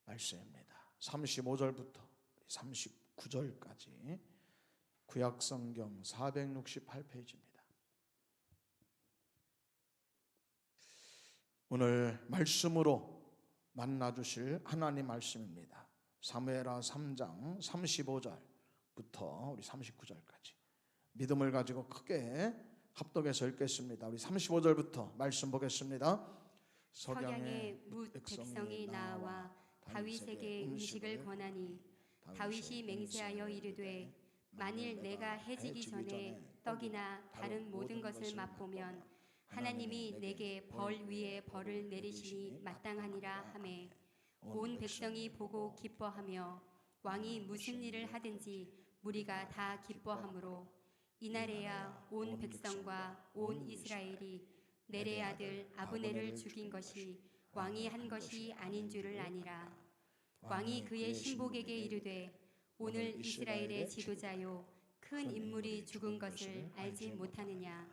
말씀입니다. 35절부터 39절까지 구약성경 468페이지입니다. 오늘 말씀으로 만나주실 하나님 말씀입니다. 사무엘하 3장 35절부터 우리 39절까지 믿음을 가지고 크게 합독해서 읽겠습니다. 우리 35절부터 말씀 보겠습니다. 석양에 뭇 백성이 나와 다윗에게 음식을 권하니 다윗이 맹세하여 이르되 만일 내가 해지기 전에 떡이나 다른 모든 것을 맛보면 하나님이 내게 벌 위에 벌을 내리시니 마땅하니라 하매 온 백성이 보고 기뻐하며 왕이 무슨 일을 하든지 무리가 다 기뻐하므로 이날에야 온 백성과 온 이스라엘이 넬의 아들 아브넬을 죽인 것이 왕이 한 것이 아닌 줄을 아니라. 왕이 그의 신복에게 이르되 오늘 이스라엘의 지도자요 큰 인물이 죽은 것을 알지 못하느냐.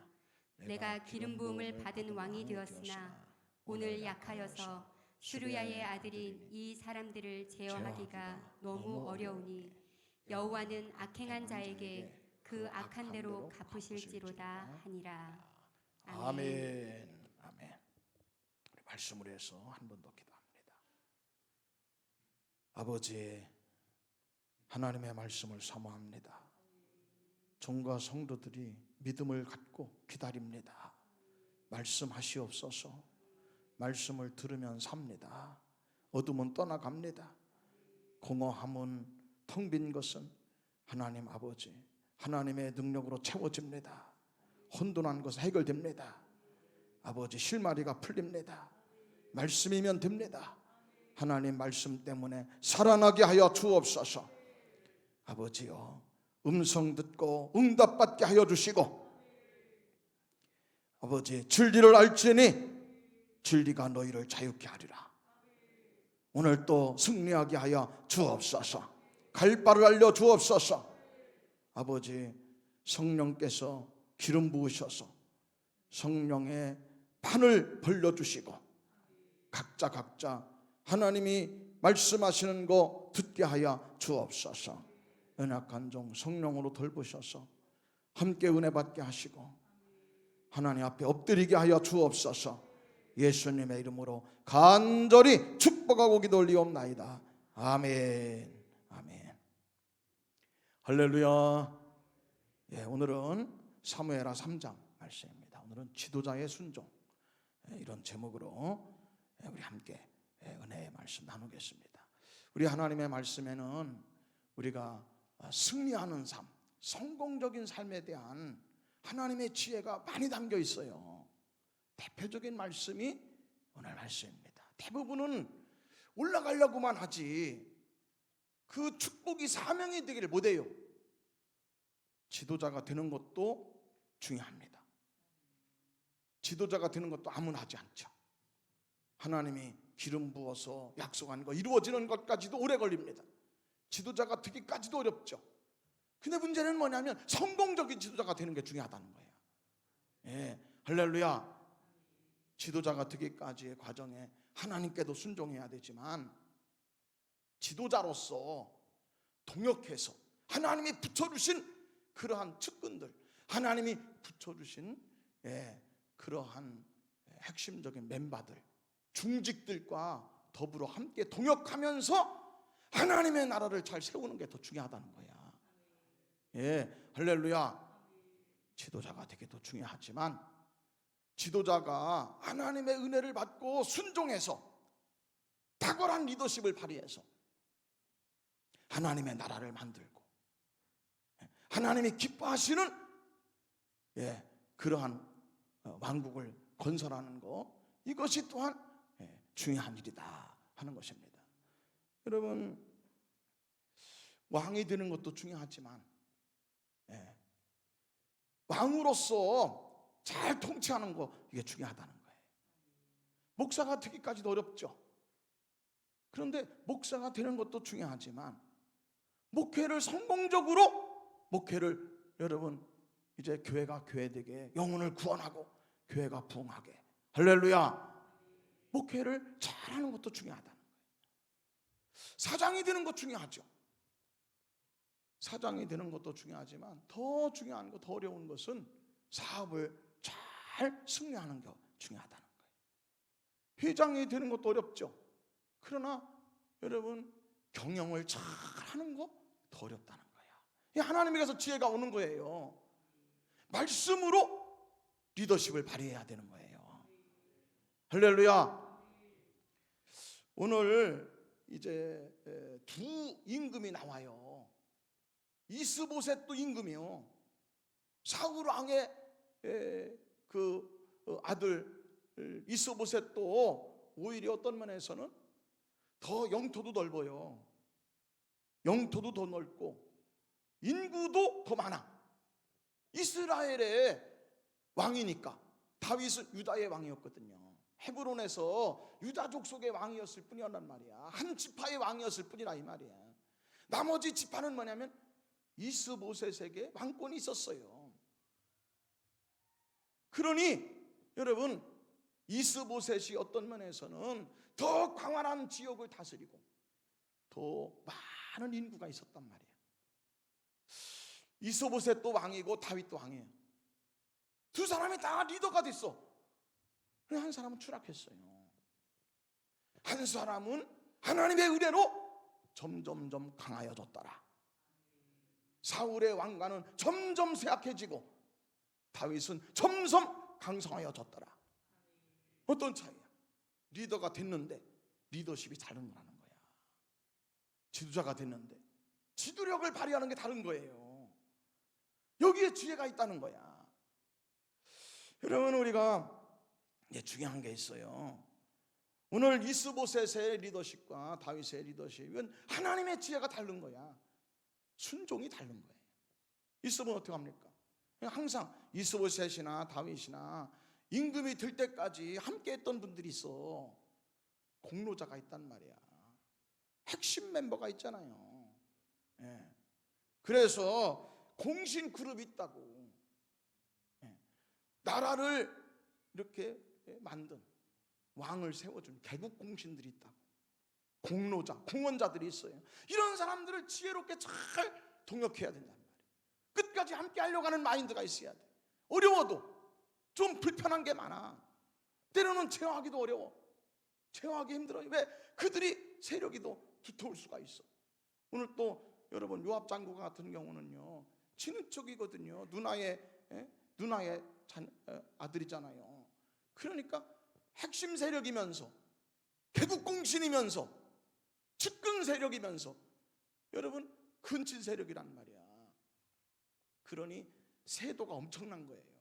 내가 기름 부음을 받은 왕이 되었으나 오늘 약하여서 수르야의 아들인 이 사람들을 제어하기가 너무 어려우니 여호와는 악행한 자에게 그 악한 대로 갚으실지로다 하니라. 아멘. 아멘. 우리 말씀을 해서 한 번 더 기도합니다. 아버지, 하나님의 말씀을 사모합니다. 종과 성도들이 믿음을 갖고 기다립니다. 말씀하시옵소서. 말씀을 들으면 삽니다. 어둠은 떠나갑니다. 공허함은 텅 빈 것은 하나님 아버지 하나님의 능력으로 채워집니다. 혼돈한 것은 해결됩니다. 아버지 실마리가 풀립니다. 말씀이면 됩니다. 하나님 말씀 때문에 살아나게 하여 주옵소서. 아버지여, 음성 듣고 응답받게 하여 주시고 아버지 진리를 알지니 진리가 너희를 자유케 하리라. 오늘 또 승리하게 하여 주옵소서. 갈 바를 알려 주옵소서. 아버지 성령께서 기름 부으셔서 성령의 판을 벌려주시고 각자 하나님이 말씀하시는 거 듣게 하여 주옵소서. 연약한 종 성령으로 돌보셔서 함께 은혜 받게 하시고 하나님 앞에 엎드리게 하여 주옵소서. 예수님의 이름으로 간절히 축복하고 기도 올리옵나이다. 아멘. 아멘. 할렐루야. 예, 오늘은 사무엘하 3장 말씀입니다. 오늘은 지도자의 순종, 이런 제목으로 우리 함께 은혜의 말씀 나누겠습니다. 우리 하나님의 말씀에는 우리가 승리하는 삶, 성공적인 삶에 대한 하나님의 지혜가 많이 담겨 있어요. 대표적인 말씀이 오늘 말씀입니다. 대부분은 올라가려고만 하지 그 축복이 사명이 되기를 못해요. 지도자가 되는 것도 중요합니다. 지도자가 되는 것도 아무나 하지 않죠. 하나님이 기름 부어서 약속한 거 이루어지는 것까지도 오래 걸립니다. 지도자가 되기까지도 어렵죠. 근데 문제는 뭐냐면 성공적인 지도자가 되는 게 중요하다는 거예요. 예, 할렐루야. 지도자가 되기까지의 과정에 하나님께도 순종해야 되지만 지도자로서 동역해서 하나님이 붙여주신 그러한 측근들, 하나님이 붙여주신 그러한 핵심적인 멤버들, 중직들과 더불어 함께 동역하면서 하나님의 나라를 잘 세우는 게 더 중요하다는 거야. 예, 할렐루야. 지도자가 되기도 중요하지만 지도자가 하나님의 은혜를 받고 순종해서 탁월한 리더십을 발휘해서 하나님의 나라를 만들고 하나님이 기뻐하시는 그러한 왕국을 건설하는 것, 이것이 또한 중요한 일이다 하는 것입니다. 여러분, 왕이 되는 것도 중요하지만 왕으로서 잘 통치하는 거, 이게 중요하다는 거예요. 목사가 되기까지도 어렵죠. 그런데 목사가 되는 것도 중요하지만 목회를 성공적으로 여러분 이제 교회가 교회되게 영혼을 구원하고 교회가 부흥하게, 할렐루야, 목회를 잘하는 것도 중요하다는 거예요. 사장이 되는 것 중요하죠. 사장이 되는 것도 중요하지만 더 중요한 것, 더 어려운 것은 사업을 잘 승리하는 게 중요하다는 거예요. 회장이 되는 것도 어렵죠. 그러나 여러분 경영을 잘 하는 거 더 어렵다는 거예요. 하나님께서 지혜가 오는 거예요. 말씀으로 리더십을 발휘해야 되는 거예요. 할렐루야. 오늘 이제 두 임금이 나와요. 이스보셋도 임금이요. 사울 왕의 그 아들 이스보셋도 오히려 어떤 면에서는 더 영토도 넓어요. 영토도 더 넓고 인구도 더 많아. 이스라엘의 왕이니까. 다윗은 유다의 왕이었거든요. 헤브론에서 유다족 속의 왕이었을 뿐이란 말이야. 한 지파의 왕이었을 뿐이라 이 말이야. 나머지 지파는 뭐냐면 이스보셋에게 왕권이 있었어요. 그러니 여러분 이스보셋이 어떤 면에서는 더 광활한 지역을 다스리고 더 많은 인구가 있었단 말이야. 이스보셋도 왕이고 다윗도 왕이에요. 두 사람이 다 리더가 됐어. 한 사람은 추락했어요. 한 사람은 하나님의 은혜로 점점점 강하여졌더라. 사울의 왕관은 점점 쇠약해지고 다윗은 점점 강성하여졌더라. 어떤 차이야? 리더가 됐는데 리더십이 다른 거라는 거야. 지도자가 됐는데 지도력을 발휘하는 게 다른 거예요. 여기에 지혜가 있다는 거야. 여러분 우리가 중요한 게 있어요. 오늘 이스보셋의 리더십과 다윗의 리더십은 하나님의 지혜가 다른 거야. 순종이 다른 거예요. 이스보셋은 어떻게 합니까? 항상 이스보셋이나 다윗이나 임금이 될 때까지 함께 했던 분들이 있어. 공로자가 있단 말이야. 핵심 멤버가 있잖아요. 그래서 공신 그룹이 있다고. 나라를 이렇게 만든 왕을 세워준 개국 공신들이 있다고. 공로자, 공헌자들이 있어요. 이런 사람들을 지혜롭게 잘 동역해야 된단 말이에요. 끝까지 함께 하려고 하는 마인드가 있어야 돼. 어려워도 좀 불편한 게 많아. 때로는 제어하기도 어려워. 제어하기 힘들어요. 왜? 그들이 세력이 더 두터울 수가 있어. 오늘 또 여러분 요압 장군 같은 경우는요 친인척이거든요. 누나의 아들이잖아요. 그러니까 핵심 세력이면서 개국 공신이면서 측근 세력이면서 여러분 근친 세력이란 말이야. 그러니 세도가 엄청난 거예요.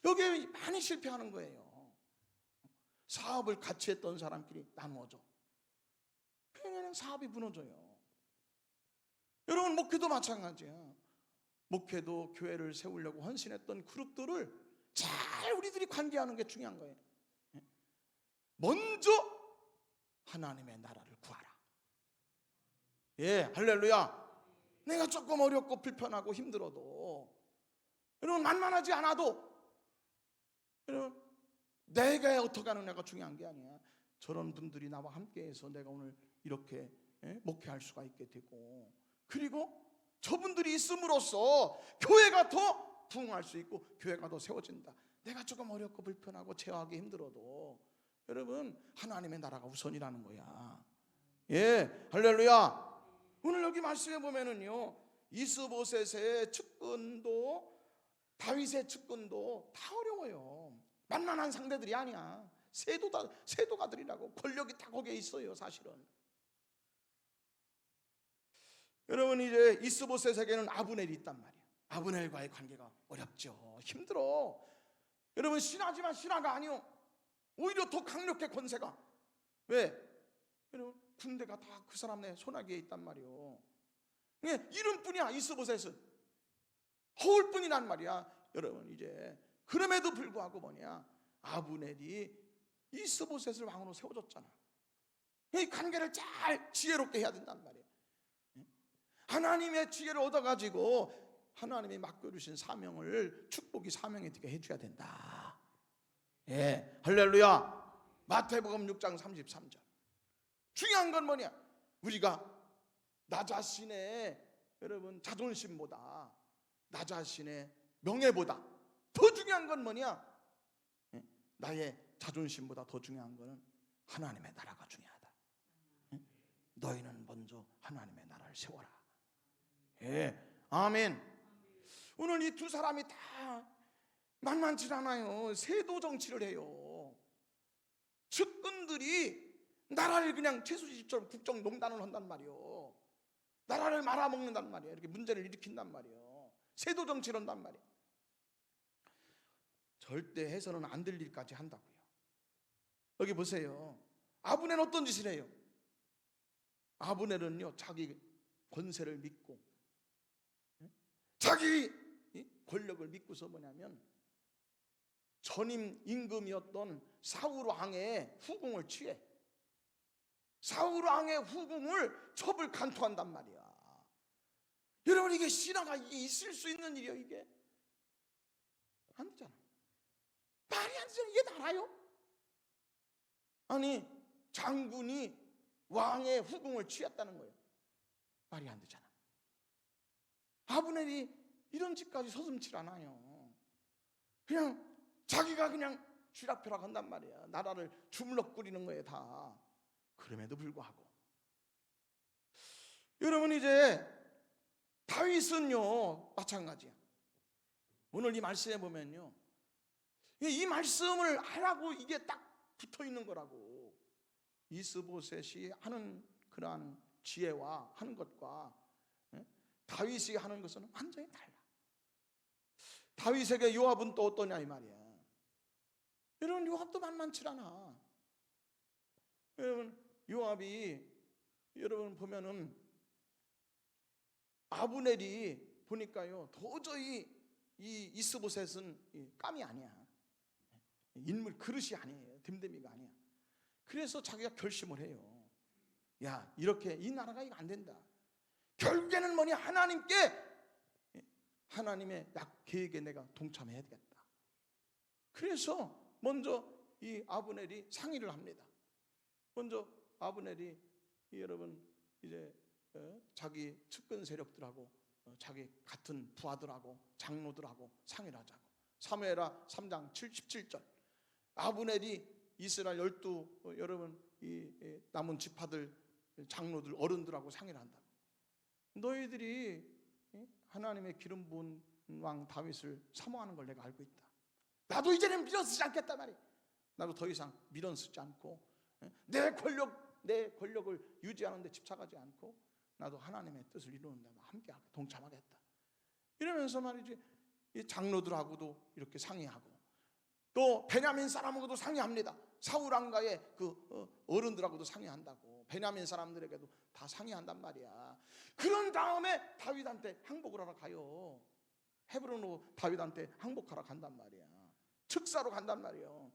여기에 많이 실패하는 거예요. 사업을 같이 했던 사람끼리 나누어져. 그냥 사업이 무너져요. 여러분 목회도 마찬가지야. 목회도 교회를 세우려고 헌신했던 그룹들을 잘 우리들이 관계하는 게 중요한 거예요. 먼저 하나님의 나라를 구하라. 할렐루야. 내가 조금 어렵고 불편하고 힘들어도 여러분 만만하지 않아도 여러분 내가 어떻게 하는 내가 중요한 게 아니야. 저런 분들이 나와 함께해서 내가 오늘 이렇게 목회할 수가 있게 되고, 그리고 저분들이 있음으로써 교회가 더 부흥할 수 있고 교회가 더 세워진다. 내가 조금 어렵고 불편하고 제어하기 힘들어도 여러분 하나님의 나라가 우선이라는 거야. 할렐루야. 오늘 여기 말씀해 보면은요 이스보셋의 측근도 다윗의 측근도 다 어려워요. 만만한 상대들이 아니야. 세도가들이라고. 권력이 다 거기에 있어요 사실은. 여러분 이제 이스보셋에게는 아브넬이 있단 말이에요. 아브넬과의 관계가 어렵죠. 힘들어. 여러분 신하지만 신하가 아니요. 오히려 더 강력해 권세가. 왜? 여러분 군대가 다 그 사람의 손아귀에 있단 말이에요. 이름뿐이야 이스보셋은. 허울뿐이란 말이야. 여러분 이제 그럼에도 불구하고 뭐냐 아브넬이 이스보셋을 왕으로 세워줬잖아. 이 관계를 잘 지혜롭게 해야 된단 말이에요. 하나님의 지혜를 얻어가지고 하나님이 맡겨주신 사명을 축복이 사명이 되게 해줘야 된다. 할렐루야. 마태복음 6장 33절. 중요한 건 뭐냐? 우리가 나 자신의 여러분 자존심보다, 나 자신의 명예보다 더 중요한 건 뭐냐? 나의 자존심보다 더 중요한 거는 하나님의 나라가 중요하다. 너희는 먼저 하나님의 나라를 세워라. 예, 아멘. 오늘 이 두 사람이 다 만만치 않아요. 세도 정치를 해요. 측근들이 나라를 그냥 최수집처럼 국정농단을 한단 말이에요. 나라를 말아먹는단 말이에요. 이렇게 문제를 일으킨단 말이에요. 세도 정치를 한단 말이에요. 절대 해서는 안 될 일까지 한다고요. 여기 보세요. 아브넬은 어떤 짓을 해요? 아브넬은요, 자기 권세를 믿고, 자기 권력을 믿고서 뭐냐면 전임 임금이었던 사울 왕의 후궁을 취해. 사울 왕의 후궁을 첩을 간투한단 말이야. 여러분, 이게 신화가 이게 있을 수 있는 일이에요. 이게 안 되잖아. 말이 안 되잖아. 이게 나라요? 아니, 장군이 왕의 후궁을 취했다는 거예요. 말이 안 되잖아. 아브넬이 이런 짓까지 서슴질 않아요. 그냥 자기가 그냥 쥐락펴락 한단 말이야. 나라를 주물럭 끓이는 거예요, 다. 그럼에도 불구하고 여러분, 이제 다윗은요 마찬가지야. 오늘 이 말씀에 보면요, 이 말씀을 하라고 이게 딱 붙어 있는 거라고. 이스보셋이 하는 그러한 지혜와 하는 것과 다윗이 하는 것은 완전히 달라. 다윗에게 요압은 또 어떠냐 이 말이야. 여러분, 요압도 만만치 않아. 여러분, 요압이 여러분 보면은 아브넬이 보니까요 도저히 이 이스보셋은 깜이 아니야. 인물 그릇이 아니에요. 됨됨이가 아니야. 그래서 자기가 결심을 해요. 야, 이렇게 이 나라가 이거 안 된다. 결국에는 뭐냐? 하나님의 계획에 내가 동참해야 되겠다. 그래서 먼저 이 아브넬이 상의를 합니다. 먼저 아브넬이 여러분 이제 자기 측근 세력들하고 자기 같은 부하들하고 장로들하고 상의를 하자고. 사무엘하 3장 77절. 아브넬이 이스라엘 12 여러분 이 남은 지파들 장로들 어른들하고 상의를 한다. 너희들이 하나님의 기름 부은 왕 다윗을 사모하는 걸 내가 알고 있다. 나도 이제는 밀어쓰지 않겠단 말이야. 나도 더 이상 밀어쓰지 않고 내 권력을 유지하는 데 집착하지 않고 나도 하나님의 뜻을 이루는 데 함께 동참하겠다. 이러면서 말이지, 이 장로들하고도 이렇게 상의하고 또 베냐민 사람하고도 상의합니다. 사울 왕가의 그 어른들하고도 상의한다고. 베냐민 사람들에게도 다 상의한단 말이야. 그런 다음에 다윗한테 항복을 하러 가요. 헤브론으로 다윗한테 항복하러 간단 말이야. 측사로 간단 말이에요.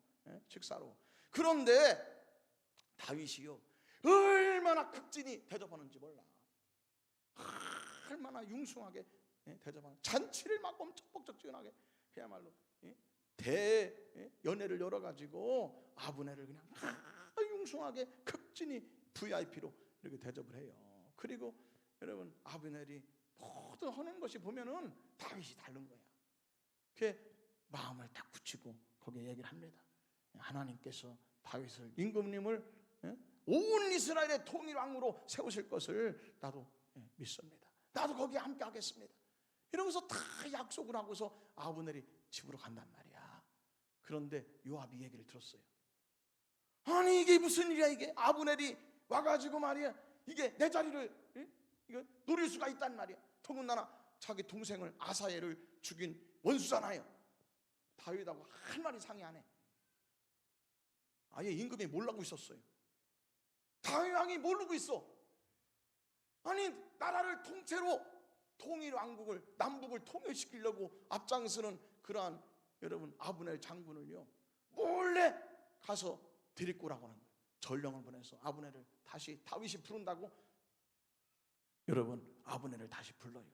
측사로. 그런데 다윗이요 얼마나 극진히 대접하는지 몰라. 얼마나 융숭하게 대접하는, 잔치를 막 엄청 뻑적지근하게 그야말로 대연회를 열어가지고 아브넬을 그냥 융숭하게 극진히 VIP로 이렇게 대접을 해요. 그리고 여러분, 아브넬이 모든 하는 것이 보면은 다윗이 다른 거야. 그 마음을 딱 굳히고 거기에 얘기를 합니다. 하나님께서 다윗을, 임금님을 온 이스라엘의 통일왕으로 세우실 것을 나도 믿습니다. 나도 거기에 함께 하겠습니다. 이러면서 다 약속을 하고서 아브넬이 집으로 간단 말이야. 그런데 요압이 얘기를 들었어요. 아니, 이게 무슨 일이야 이게. 아브넬이 와가지고 말이야, 이게 내 자리를 이거 노릴 수가 있단 말이야. 더군다나 자기 동생을 아사엘을 죽인 원수잖아요. 다윗하고 한 마디 상의 안 해. 아예 임금이 모르고 있었어요. 다윗 왕이 모르고 있어. 아니, 나라를 통째로 통일 왕국을, 남북을 통일시키려고 앞장서는 그러한 여러분 아브넬 장군을요 몰래 가서 데리고 오라고 하는 거예요. 전령을 보내서 아브넬을 다시, 다윗이 부른다고 여러분 아브넬을 다시 불러요.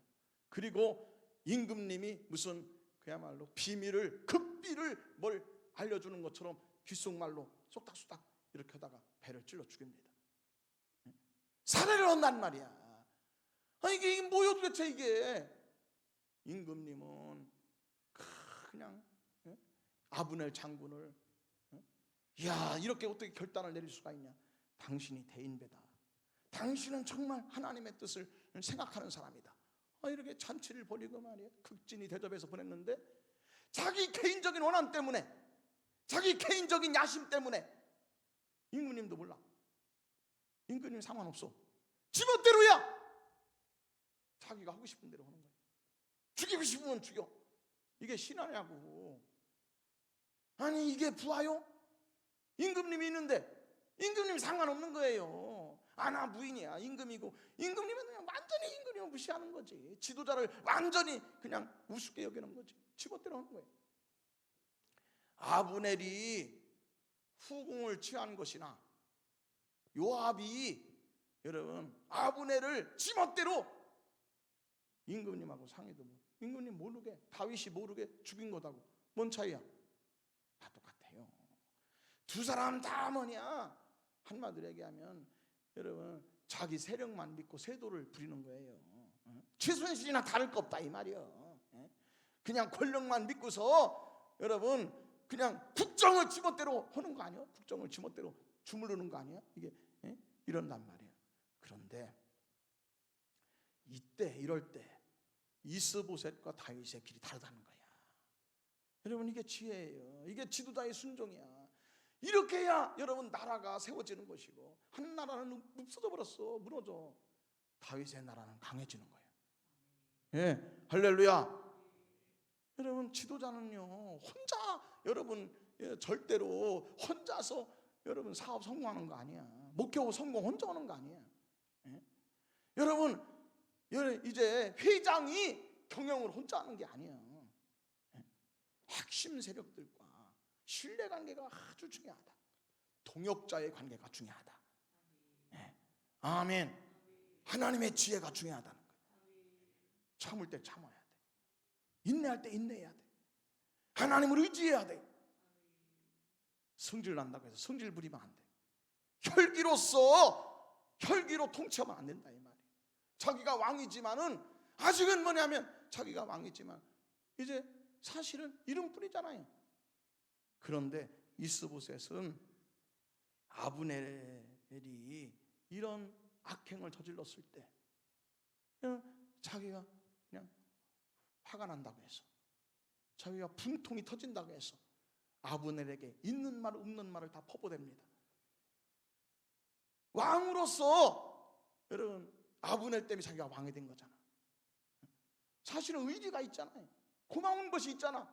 그리고 임금님이 무슨 그야말로 비밀을, 극비를 뭘 알려주는 것처럼 귓속말로 쏙닥쏙닥 이렇게 하다가 배를 찔러 죽입니다. 살해를 한단 말이야. 아니 이게 뭐야 도대체 이게. 임금님은 그냥 아브넬 장군을 야 이렇게 어떻게 결단을 내릴 수가 있냐. 당신이 대인배다. 당신은 정말 하나님의 뜻을 생각하는 사람이다. 이렇게 잔치를 벌이고 말이야. 극진히 대접해서 보냈는데 자기 개인적인 원한 때문에, 자기 개인적인 야심 때문에 임금님도 몰라. 임금님 상관없어. 지멋대로야. 자기가 하고 싶은 대로 하는 거야. 죽이고 싶으면 죽여. 이게 신하냐고. 아니 이게 부하요? 임금님이 있는데 임금님 상관없는 거예요. 아나 부인이야. 임금이고 임금님은 그냥 완전히 임금님을 무시하는 거지. 지도자를 완전히 그냥 우습게 여기는 거지. 지멋대로 하는 거예요. 아브넬이 후궁을 취한 것이나 요압이 여러분 아브넬을 지멋대로 임금님하고 상의도 못. 임금님 모르게, 다윗이 모르게 죽인 거다고. 뭔 차이야? 다 똑같아요. 두 사람 다 뭐냐? 한마디로 얘기하면 여러분 자기 세력만 믿고 세도를 부리는 거예요. 최순실이나 다를 거 없다 이 말이요. 그냥 권력만 믿고서 여러분 그냥 국정을 지멋대로 하는 거 아니야? 국정을 지멋대로 주무르는 거 아니야? 이게 이런단 말이야. 그런데 이때 이럴 때 이스보셋과 다윗의 길이 다르다는 거야. 여러분 이게 지혜예요. 이게 지도자의 순종이야. 이렇게 해야 여러분 나라가 세워지는 것이고, 한 나라는 없어져 버렸어. 무너져. 다윗의 나라는 강해지는 거예요. 예, 할렐루야. 여러분 지도자는요 혼자 여러분 절대로 혼자서 여러분 사업 성공하는 거 아니야. 목표 성공 혼자 하는 거 아니야. 예? 여러분 이제 회장이 경영을 혼자 하는 게 아니야. 예? 핵심 세력들과 신뢰관계가 아주 중요하다. 동역자의 관계가 중요하다. 예. 아멘. 하나님의 지혜가 중요하다는 거예요. 참을 때 참아야 돼. 인내할 때 인내해야 돼. 하나님을 의지해야 돼. 성질 난다고 해서 성질 부리면 안 돼. 혈기로 통치하면 안 된다 이 말이에요. 자기가 왕이지만은 아직은 뭐냐면 자기가 왕이지만 이제 사실은 이름뿐이잖아요. 그런데 이스보셋은 아브넬이 이런 악행을 저질렀을 때 그냥 자기가 그냥 화가 난다고 해서, 자기가 분통이 터진다고 해서 아브넬에게 있는 말 없는 말을 다 퍼부댑니다. 왕으로서 여러분 아브넬 때문에 자기가 왕이 된 거잖아. 사실은 의지가 있잖아요. 고마운 것이 있잖아.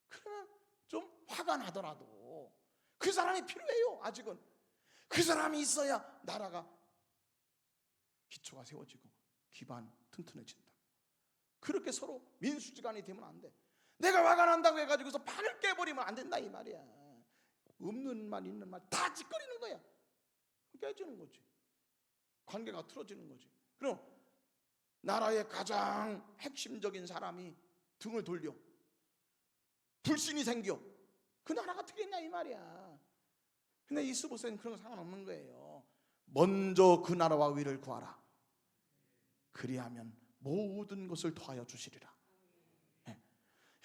그러면 좀 화가 나더라도 그 사람이 필요해요. 아직은 그 사람이 있어야 나라가 기초가 세워지고 기반 튼튼해진다. 그렇게 서로 민수지간이 되면 안 돼. 내가 화가 난다고 해가지고서 판을 깨버리면 안 된다 이 말이야. 없는 말 있는 말 다 짓거리는 거야. 깨지는 거지. 관계가 틀어지는 거지. 그럼 나라의 가장 핵심적인 사람이 등을 돌려 불신이 생겨. 그 나라가 되겠냐 이 말이야. 근데 이스보셋은 그런 거 상관없는 거예요. 먼저 그 나라와 위를 구하라. 그리하면 모든 것을 더하여 주시리라. 네.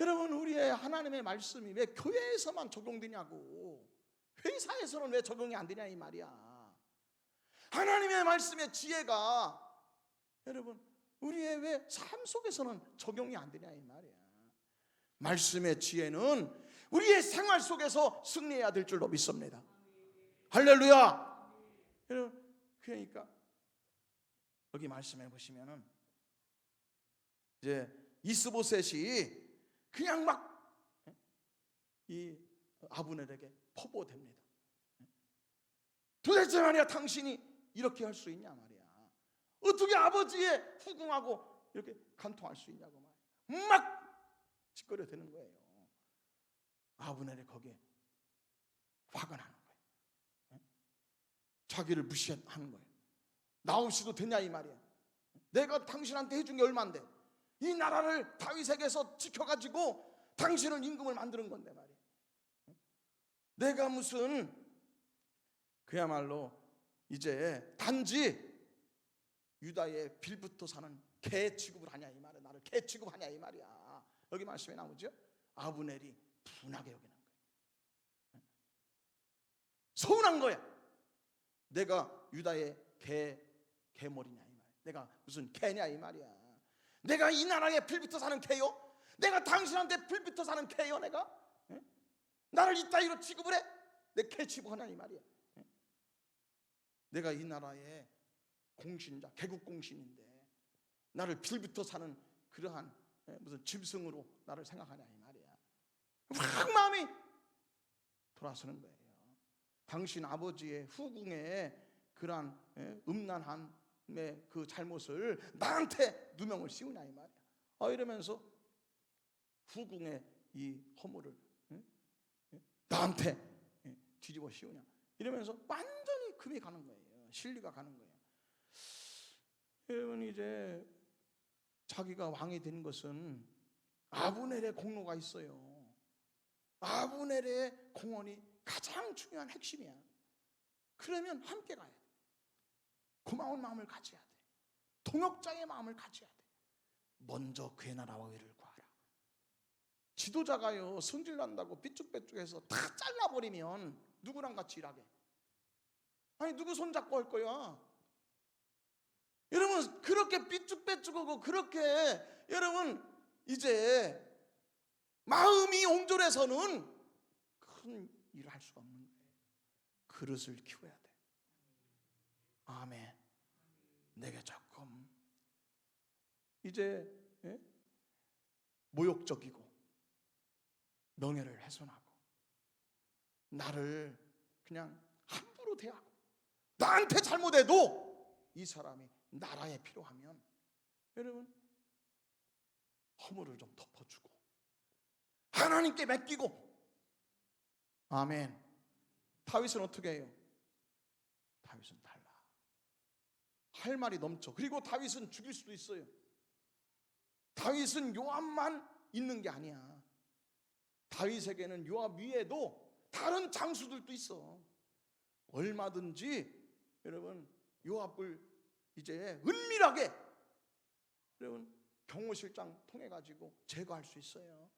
여러분 우리의 하나님의 말씀이 왜 교회에서만 적용되냐고. 회사에서는 왜 적용이 안 되냐 이 말이야. 하나님의 말씀의 지혜가 여러분 우리의 왜 삶 속에서는 적용이 안 되냐 이 말이야. 말씀의 지혜는 우리의 생활 속에서 승리해야 될 줄로 믿습니다. 할렐루야. 여러분 그러니까 여기 말씀해 보시면은 이제 이스보셋이 그냥 막 이 아브넬에게 포보됩니다. 도대체 말이야 당신이 이렇게 할 수 있냐 말이야. 어떻게 아버지의 후궁하고 이렇게 간통할 수 있냐고 말이야. 막 짓거려 대는 거예요. 아브넬이 거기에 화가 나는 거예요. 자기를 무시하는 거예요. 나 없이도 되냐 이 말이야. 내가 당신한테 해준 게 얼만데 이 나라를 다윗에게서 지켜가지고 당신은 임금을 만드는 건데 말이야. 내가 무슨 그야말로 이제 단지 유다의 빌부터 사는 개 취급을 하냐 이 말이야. 나를 개 취급하냐 이 말이야. 여기 말씀에 나오죠. 아브넬이 분하게 여기는 거야. 서운한 거야. 내가 유다의 개머리냐 이 말이야. 내가 무슨 개냐 이 말이야. 내가 이 나라에 빌부터 사는 개요? 내가 당신한테 빌부터 사는 개요 내가? 나를 이따위로 취급을 해? 내 개 취급하냐 이 말이야. 내가 이 나라의 공신자, 개국 공신인데 나를 빌부터 사는 그러한 무슨 짐승으로 나를 생각하냐 이 말이야. 확 마음이 돌아서는 거예요. 당신 아버지의 후궁의 그러한 음란함의 그 잘못을 나한테 누명을 씌우냐 이 말이야. 이러면서 후궁의 이 허물을 나한테 뒤집어 씌우냐 이러면서 완전히 금이 가는 거예요. 신리가 가는 거예요. 여러분 이제 자기가 왕이 된 것은 아브넬의 공로가 있어요. 아브넬의 공헌이 가장 중요한 핵심이야. 그러면 함께 가야 돼. 고마운 마음을 가져야 돼. 동역자의 마음을 가져야 돼. 먼저 그의 나라와 의를 구하라. 지도자가요 성질 난다고 삐쭉빼쭉해서 다 잘라버리면 누구랑 같이 일하게? 아니 누구 손잡고 할 거야? 여러분 그렇게 삐쭉빼쭉하고 그렇게 여러분 이제 마음이 옹졸해서는 큰 일을 할 수가 없는 거예요. 그릇을 키워야 돼. 아멘. 내게 조금 이제 모욕적이고 명예를 훼손하고 나를 그냥 함부로 대하고 나한테 잘못해도 이 사람이 나라에 필요하면 여러분 허물을 좀 덮어주고 하나님께 맡기고. 아멘. 다윗은 어떻게 해요? 다윗은 달라. 할 말이 넘쳐. 그리고 다윗은 죽일 수도 있어요. 다윗은 요압만 있는 게 아니야. 다윗에게는 요압 위에도 다른 장수들도 있어. 얼마든지 여러분 요압을 이제 은밀하게 여러분 경호실장 통해 가지고 제거할 수 있어요.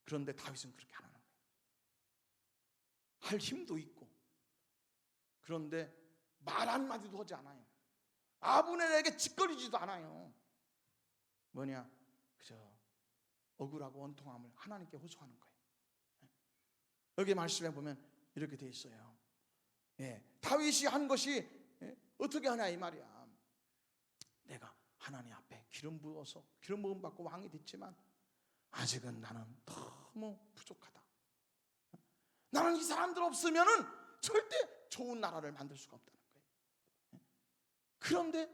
그런데 다윗은 그렇게 안 하는 거예요. 할 힘도 있고. 그런데 말 한마디도 하지 않아요. 아브넬에게 짓거리지도 않아요. 뭐냐? 그저 억울하고 원통함을 하나님께 호소하는 거예요. 여기 말씀에 보면 이렇게 돼 있어요. 다윗이 한 것이 어떻게 하냐 이 말이야. 내가 하나님 앞에 기름 부어서 기름 부음 받고 왕이 됐지만 아직은 나는 너무 부족하다. 나는 이 사람들 없으면은 절대 좋은 나라를 만들 수가 없다는 거예요. 그런데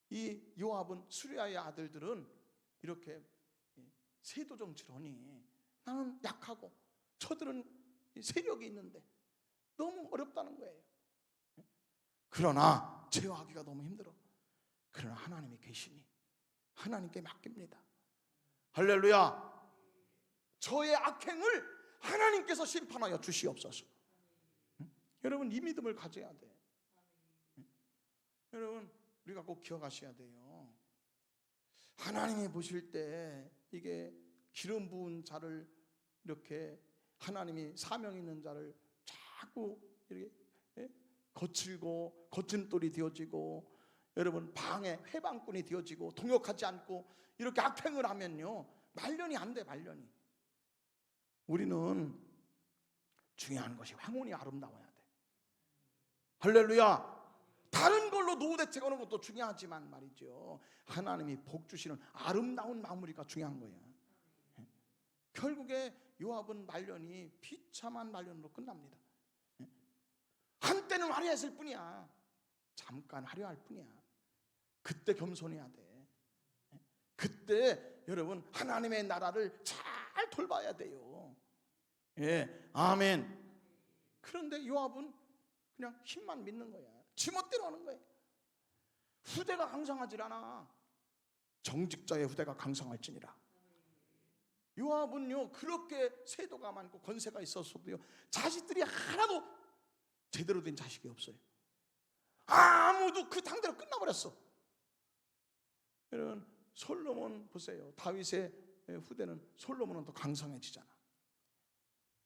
이 요압은 수리아의 아들들은 이렇게 세도정치러니 나는 약하고 저들은 세력이 있는데 너무 어렵다는 거예요. 그러나 제어하기가 너무 힘들어. 그러나 하나님이 계시니 하나님께 맡깁니다. 할렐루야. 저의 악행을 하나님께서 심판하여 주시옵소서. 여러분 이 믿음을 가져야 돼. 여러분 우리가 꼭 기억하셔야 돼요. 하나님이 보실 때 이게 기름 부은 자를 이렇게 하나님이 사명 있는 자를 자꾸 이렇게 거칠고 거침돌이 되어지고 여러분 방해 회방꾼이 되어지고 동역하지 않고 이렇게 악행을 하면요 말년이 안 돼. 말년이. 우리는 중요한 것이 황혼이 아름다워야 돼. 할렐루야. 다른 걸로 노후 대책하는 것도 중요하지만 말이죠, 하나님이 복 주시는 아름다운 마무리가 중요한 거예요. 결국에 요압은 말년이 비참한 말년으로 끝납니다. 한때는 화려했을 뿐이야. 잠깐 화려할 뿐이야. 그때 겸손해야 돼. 그때 여러분 하나님의 나라를 잘 돌봐야 돼요. 아멘. 그런데 요압은 그냥 힘만 믿는 거야. 지멋대로 하는 거야. 후대가 강성하질 않아. 정직자의 후대가 강성할지니라. 요압은요 그렇게 세도가 많고 권세가 있었어도요 자식들이 하나도 제대로 된 자식이 없어요. 아무도 그 당대로 끝나버렸어. 여러분, 솔로몬 보세요. 다윗의 후대는 솔로몬은 더 강성해지잖아.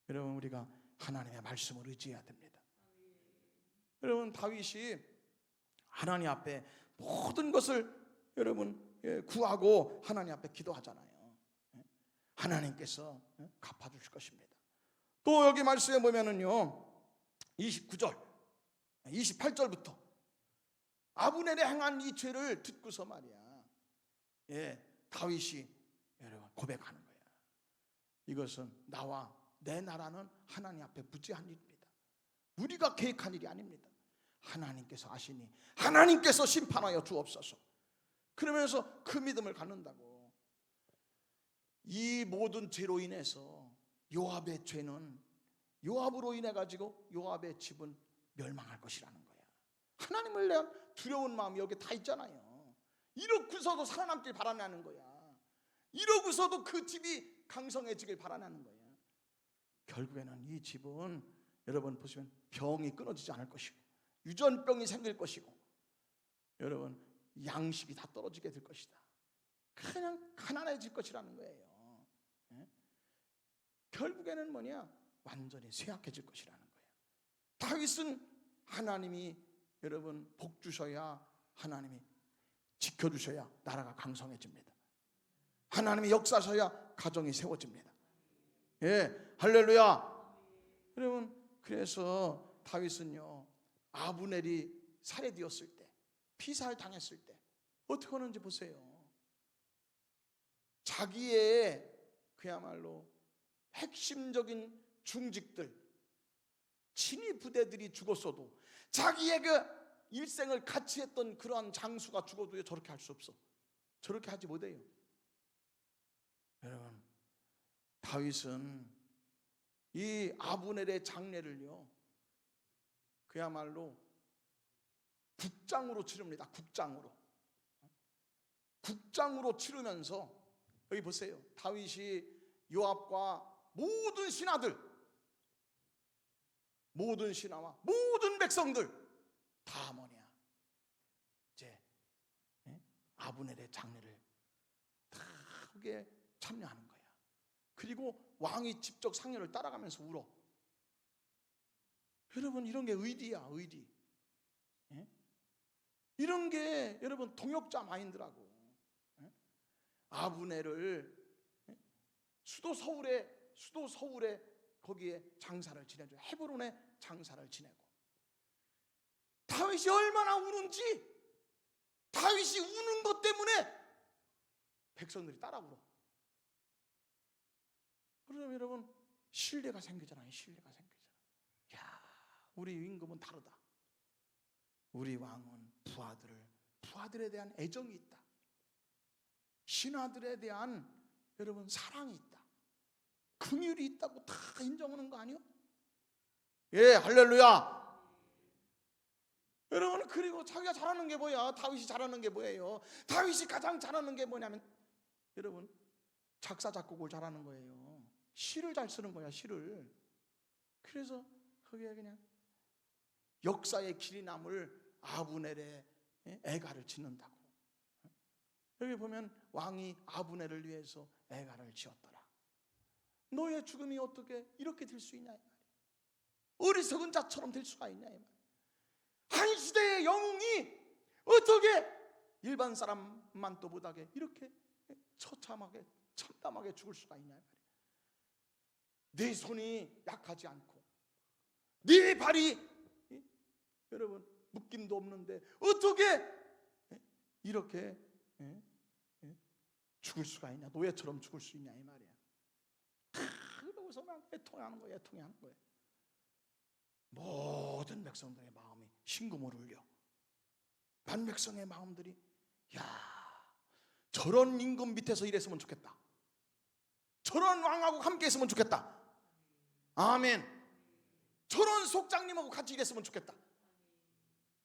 여러분, 우리가 하나님의 말씀을 의지해야 됩니다. 여러분, 다윗이 하나님 앞에 모든 것을 여러분 구하고 하나님 앞에 기도하잖아요. 하나님께서 갚아주실 것입니다. 또 여기 말씀에 보면은요, 29절 28절부터 아브넬이 행한 이 죄를 듣고서 말이야, 다윗이 여러분 고백하는 거야. 이것은 나와 내 나라는 하나님 앞에 무지한 일입니다. 우리가 계획한 일이 아닙니다. 하나님께서 아시니 하나님께서 심판하여 주옵소서. 그러면서 그 믿음을 갖는다고. 이 모든 죄로 인해서 요압의 죄는 요압으로 인해 가지고 요압의 집은 멸망할 것이라는 거야. 하나님을 대한 두려운 마음이 여기 다 있잖아요. 이러고서도 살아남길 바라는 거야. 이러고서도 그 집이 강성해지길 바라는 거야. 결국에는 이 집은 여러분 보시면 병이 끊어지지 않을 것이고, 유전병이 생길 것이고, 여러분 양식이 다 떨어지게 될 것이다. 그냥 가난해질 것이라는 거예요. 결국에는 뭐냐? 완전히 쇠약해질 것이라는 거예요. 다윗은 하나님이 여러분 복 주셔야, 하나님이 지켜주셔야 나라가 강성해집니다. 하나님이 역사하셔야 가정이 세워집니다. 할렐루야. 여러분, 그래서 다윗은요, 아브넬이 살해되었을 때, 피살 당했을 때 어떻게 하는지 보세요. 자기의 그야말로 핵심적인 중직들, 친위 부대들이 죽었어도, 자기의 그 일생을 같이 했던 그러한 장수가 죽어도 저렇게 할 수 없어. 저렇게 하지 못해요. 여러분, 다윗은 이 아브넬의 장례를요, 그야말로 국장으로 치릅니다. 국장으로 치르면서, 여기 보세요. 다윗이 요압과 모든 신하들, 모든 신하와 모든 백성들 다 뭐냐, 이제 아브넬의 장례를 다 거기에 참여하는 거야. 그리고 왕이 직접 상여를 따라가면서 울어. 여러분, 이런 게 의리야, 의리. 이런 게 여러분 동역자 마인드라고. 아브넬을 수도 서울에 거기에 장사를 지내줘. 헤브론에 장사를 지내고, 다윗이 얼마나 우는지, 다윗이 우는 것 때문에 백성들이 따라 울어. 그러면 여러분 신뢰가 생기잖아요. 야, 우리 임금은 다르다. 우리 왕은 부하들에 대한 애정이 있다. 신하들에 대한 여러분 사랑이 있다. 긍휼이 있다고 다 인정하는 거 아니요? 할렐루야. 여러분, 그리고 자기가 잘하는 게 뭐야? 다윗이 잘하는 게 뭐예요? 다윗이 가장 잘하는 게 뭐냐면, 여러분 작사 작곡을 잘하는 거예요. 시를 잘 쓰는 거야, 시를. 그래서 거기에 그냥 역사의 길이 남을 아브넬의 애가를 짓는다고. 여기 보면 왕이 아브넬을 위해서 애가를 지었더라. 너의 죽음이 어떻게 이렇게 될 수 있냐 이 말이야. 어리석은 자처럼 될 수가 있냐 이 말이야. 한 시대의 영웅이 어떻게 일반 사람만 또 못하게 이렇게 처참하게 참담하게 죽을 수가 있냐 이 말이야. 네 손이 약하지 않고, 네 발이 여러분 묶임도 없는데 어떻게 이렇게 죽을 수가 있냐, 노예처럼 죽을 수 있냐 이 말이야. 그러고서 막 애통하는 거야. 모든 백성들의 마음이 신금을 울려. 반백성의 마음들이, 야, 저런 임금 밑에서 일했으면 좋겠다. 저런 왕하고 함께 했으면 좋겠다. 아멘. 저런 속장님하고 같이 일했으면 좋겠다.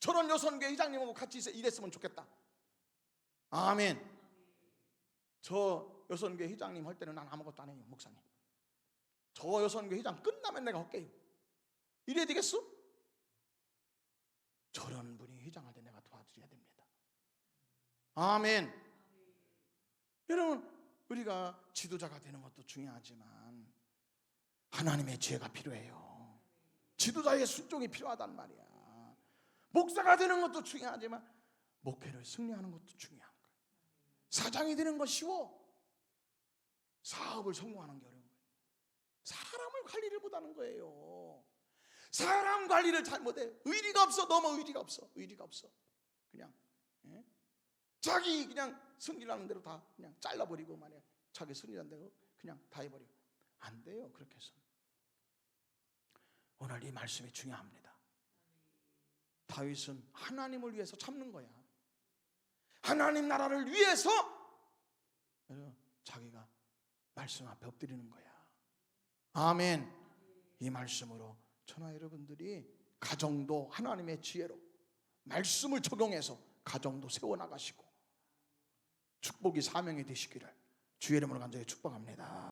저런 여선교회 회장님하고 같이 일했으면 좋겠다. 아멘. 저 여선교회 회장님 할 때는 난 아무것도 안 해요, 목사님. 저 여선교회 회장 끝나면 내가 할게요. 이래야 되겠어? 저런 분이 회장 받아들여야 됩니다. 아멘. 여러분, 우리가 지도자가 되는 것도 중요하지만 하나님의 지혜가 필요해요. 지도자의 순종이 필요하단 말이야. 목사가 되는 것도 중요하지만 목회를 승리하는 것도 중요한 거예요. 사장이 되는 거 쉬워. 사업을 성공하는 게 어려운 거예요. 사람을 관리를 못하는 거예요. 사람 관리를 잘못해. 의리가 없어. 너무 의리가 없어. 의리가 없어. 그냥 자기 그냥 승리라는 대로 다 그냥 잘라버리고 말이야. 자기 승리라는 대로 그냥 다 해버리고. 안 돼요. 그렇게 해서. 오늘 이 말씀이 중요합니다. 다윗은 하나님을 위해서 참는 거야. 하나님 나라를 위해서 자기가 말씀 앞에 엎드리는 거야. 아멘. 이 말씀으로 저나 여러분들이 가정도 하나님의 지혜로 말씀을 적용해서 가정도 세워나가시고 축복이 사명이 되시기를 주의 이름으로 간절히 축복합니다.